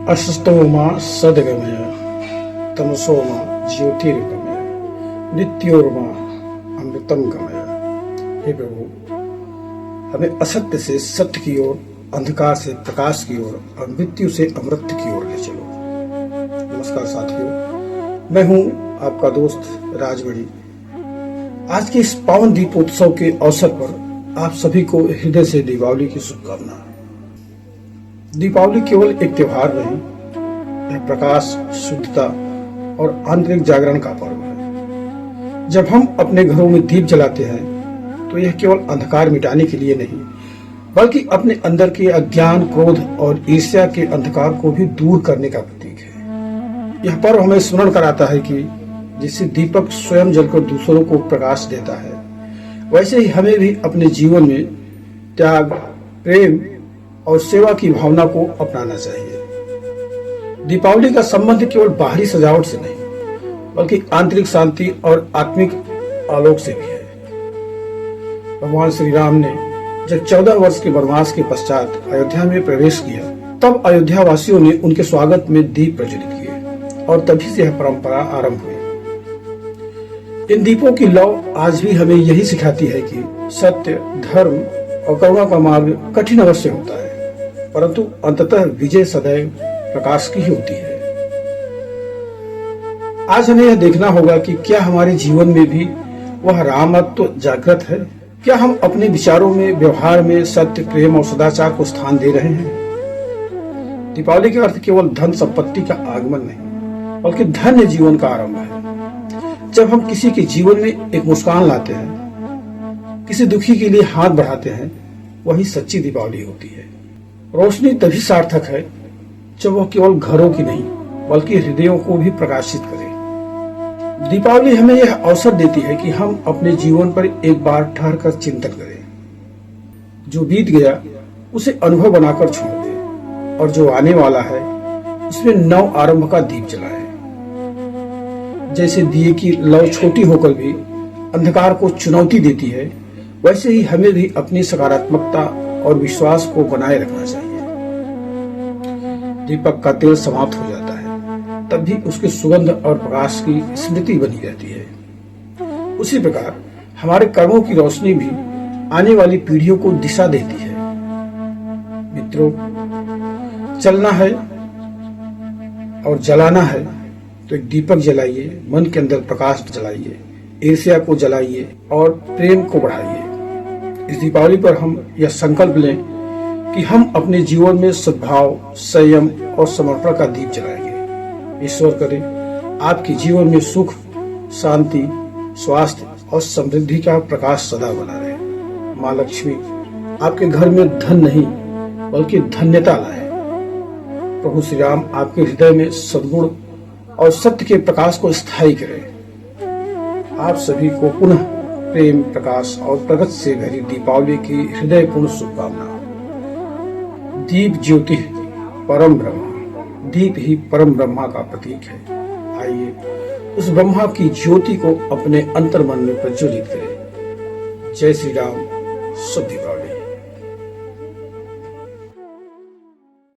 असतोमा सद्गमय तमसोमा ज्योतिर्गमय मृत्योर्मा अमृतम गमय। हे प्रभु, हमें असत्य से सत्य की ओर, अंधकार से प्रकाश की ओर और मृत्यु से अमृत की ओर ले चलो। नमस्कार साथियों, मैं हूं आपका दोस्त राजगढ़ी। आज के इस पावन दीपोत्सव के अवसर पर आप सभी को हृदय से दीपावली की शुभकामना। दीपावली केवल एक त्योहार नहीं, यह प्रकाश, शुद्धता और आंतरिक जागरण का पर्व है। जब हम अपने घरों में दीप जलाते हैं तो यह केवल अंधकार मिटाने के लिए नहीं, बल्कि अपने अंदर के अज्ञान, क्रोध और ईर्ष्या के अंधकार को भी दूर करने का प्रतीक है। यह पर्व हमें स्मरण कराता है कि जिससे दीपक स्वयं जलकर दूसरों को प्रकाश देता है, वैसे ही हमें भी अपने जीवन में त्याग, प्रेम और सेवा की भावना को अपनाना चाहिए। दीपावली का संबंध केवल बाहरी सजावट से नहीं, बल्कि आंतरिक शांति और आत्मिक आलोक से भी है। भगवान श्री राम ने जब 14 वर्ष के वनवास के पश्चात अयोध्या में प्रवेश किया, तब अयोध्या वासियों ने उनके स्वागत में दीप प्रज्वलित किए और तभी से यह परंपरा आरंभ हुई। इन दीपों की लौ आज भी हमें यही सिखाती है कि सत्य, धर्म और करुणा का मार्ग कठिन अवश्य होता है, परंतु अंततः विजय सदैव प्रकाश की ही होती है। आज हमें यह देखना होगा कि क्या हमारे जीवन में भी वह रामत्व जागृत है? क्या हम अपने विचारों में, व्यवहार में सत्य, प्रेम और सदाचार को स्थान दे रहे हैं? दीपावली का अर्थ केवल धन संपत्ति का आगमन नहीं, बल्कि धन्य जीवन का आरंभ है। जब हम किसी के जीवन में एक मुस्कान लाते हैं, किसी दुखी के लिए हाथ बढ़ाते हैं, वही सच्ची दीपावली होती है। रोशनी तभी सार्थक है जब वह केवल घरों की नहीं, बल्कि हृदयों को भी प्रकाशित करे। दीपावली हमें यह अवसर देती है कि हम अपने जीवन पर एक बार ठहर कर चिंतन करें। जो बीत गया उसे अनुभव बनाकर छोड़ दें, और जो आने वाला है उसमें नव आरंभ का दीप जलाएं। जैसे दिए की लौ छोटी होकर भी अंधकार को चुनौती देती है, वैसे ही हमें भी अपनी सकारात्मकता और विश्वास को बनाए रखना चाहिए। दीपक का तेल समाप्त हो जाता है, तब भी उसके सुगंध और प्रकाश की स्मृति बनी रहती है। उसी प्रकार हमारे कर्मों की रोशनी भी आने वाली पीढ़ियों को दिशा देती है। मित्रों, चलना है और जलाना है तो एक दीपक जलाइए, मन के अंदर प्रकाश जलाइए, ईर्ष्या को जलाइए और प्रेम को बढ़ाइए। इस दीपावली पर हम यह संकल्प लें कि हम अपने जीवन में सद्भाव, संयम और समर्पण का दीप जलाएंगे। ईश्वर करे आपके जीवन में सुख, शांति, स्वास्थ्य और समृद्धि का प्रकाश सदा बना रहे। माँ लक्ष्मी आपके घर में धन नहीं, बल्कि धन्यता लाए। प्रभु श्री राम आपके हृदय में सद्गुण और सत्य के प्रकाश को स्थायी करें। आप सभी को पुनः प्रेम, प्रकाश और प्रगति से भरी दीपावली की हृदयपूर्ण शुभकामना। दीप ज्योति परम ब्रह्मा, दीप ही परम ब्रह्मा का प्रतीक है। आइए उस ब्रह्मा की ज्योति को अपने अंतर्मन में प्रज्वलित करें। जय श्री राम, शुभ दीपावली।